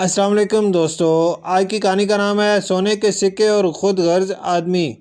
السلام علیکم دوستو، آج کی کہانی کا نام ہے سونے کے سکے اور خود غرض آدمی۔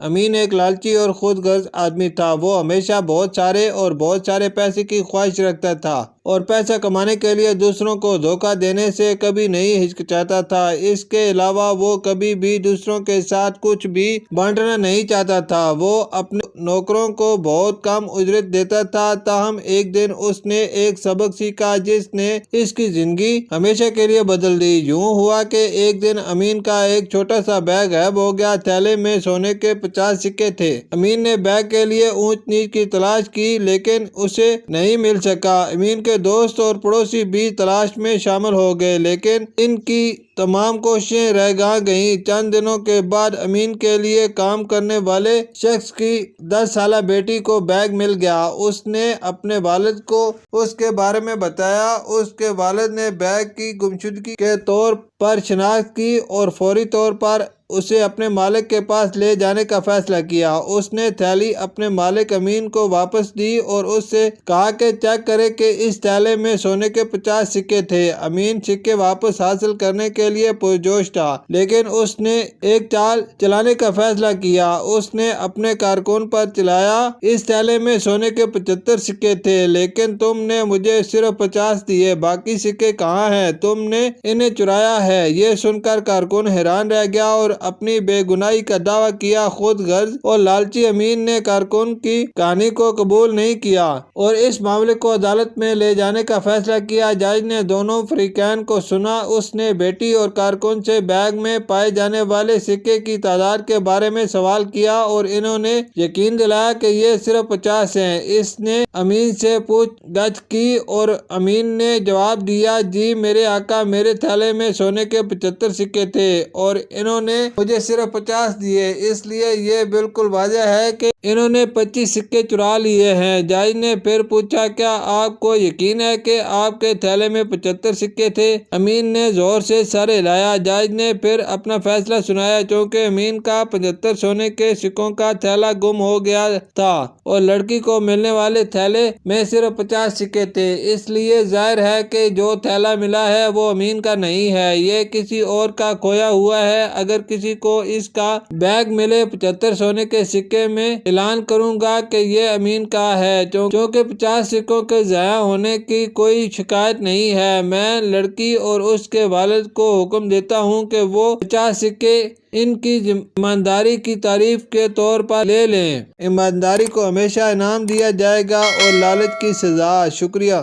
امین ایک لالچی اور خود غرض آدمی تھا۔ وہ ہمیشہ بہت سارے پیسے کی خواہش رکھتا تھا اور پیسہ کمانے کے لیے دوسروں کو دھوکہ دینے سے کبھی نہیں ہچکچاتا تھا۔ اس کے علاوہ وہ کبھی بھی دوسروں کے ساتھ کچھ بھی بانٹنا نہیں چاہتا تھا۔ وہ اپنے نوکروں کو بہت کم اجرت دیتا تھا، تاہم ایک دن اس نے ایک سبق سیکھا جس نے اس کی زندگی ہمیشہ کے لیے بدل دی۔ یوں ہوا کہ ایک دن امین کا ایک چھوٹا سا بیگ غائب ہو گیا۔ تھیلے میں سونے کے 50 سکے تھے۔ امین نے بیگ کے لیے اونچ نیچ کی تلاش کی لیکن اسے نہیں مل سکا۔ امین کے دوست اور پڑوسی بھی تلاش میں شامل ہو گئے لیکن ان کی تمام کوششیں رہ گئیں۔ چند دنوں کے بعد امین کے لیے کام کرنے والے شخص کی 10 سالہ بیٹی کو بیگ مل گیا۔ اس نے اپنے والد کو اس کے بارے میں بتایا۔ اس کے والد نے بیگ کی گمشدگی کے طور پر شناخت کی اور فوری طور پر اسے اپنے مالک کے پاس لے جانے کا فیصلہ کیا۔ اس نے تھیلی اپنے مالک امین کو واپس دی اور اس سے کہا کہ چیک کرے کہ اس تھیلے میں سونے کے 50 سکے تھے۔ امین سکے واپس حاصل کرنے کے لیے پرجوش تھا لیکن اس نے ایک چال چلانے کا فیصلہ کیا۔ اس نے اپنے کارکن پر چلایا، اس تھیلے میں سونے کے 75 سکے تھے لیکن تم نے مجھے صرف 50 دیے، باقی سکے کہاں ہیں؟ تم نے انہیں چرایا ہے۔ یہ سن کر کارکن حیران رہ گیا اور اپنی بے گناہی کا دعویٰ کیا۔ خود غرض اور لالچی امین نے کارکن کی کہانی کو قبول نہیں کیا اور اس معاملے کو عدالت میں لے جانے کا فیصلہ کیا۔ جج نے دونوں فریقین کو سنا۔ اس نے بیٹی اور کارکن سے بیگ میں پائے جانے والے سکے کی تعداد کے بارے میں سوال کیا اور انہوں نے یقین دلایا کہ یہ صرف 50 ہیں۔ اس نے امین سے پوچھ گچھ کی اور امین نے جواب دیا، جی میرے آقا، میرے تھیلے میں سونے کے 75 سکے تھے اور انہوں نے مجھے صرف 50 دیے، اس لیے یہ بالکل واضح ہے کہ انہوں نے 25 سکے چرا لیے ہیں۔ جج نے پھر پوچھا، کیا آپ کو یقین ہے کہ آپ کے تھیلے میں 75 سکے تھے؟ امین نے زور سے سر ہلایا۔ جج نے پھر اپنا فیصلہ سنایا، چونکہ امین کا 75 سونے کے سکوں کا تھیلا گم ہو گیا تھا اور لڑکی کو ملنے والے تھیلے میں صرف 50 سکے تھے، اس لیے ظاہر ہے کہ جو تھیلا ملا ہے وہ امین کا نہیں ہے، یہ کسی اور کا کھویا ہوا ہے۔ اگر کسی کو اس کا بیگ ملے 75 سونے کے سکے، میں اعلان کروں گا کہ یہ امین کا ہے، چونکہ 50 سکوں کے ضائع ہونے کی کوئی شکایت نہیں ہے۔ میں لڑکی اور اس کے والد کو حکم دیتا ہوں کہ وہ 50 سکے ان کی ایمانداری کی تعریف کے طور پر لے لیں۔ ایمانداری کو ہمیشہ انعام دیا جائے گا اور لالچ کی سزا۔ شکریہ۔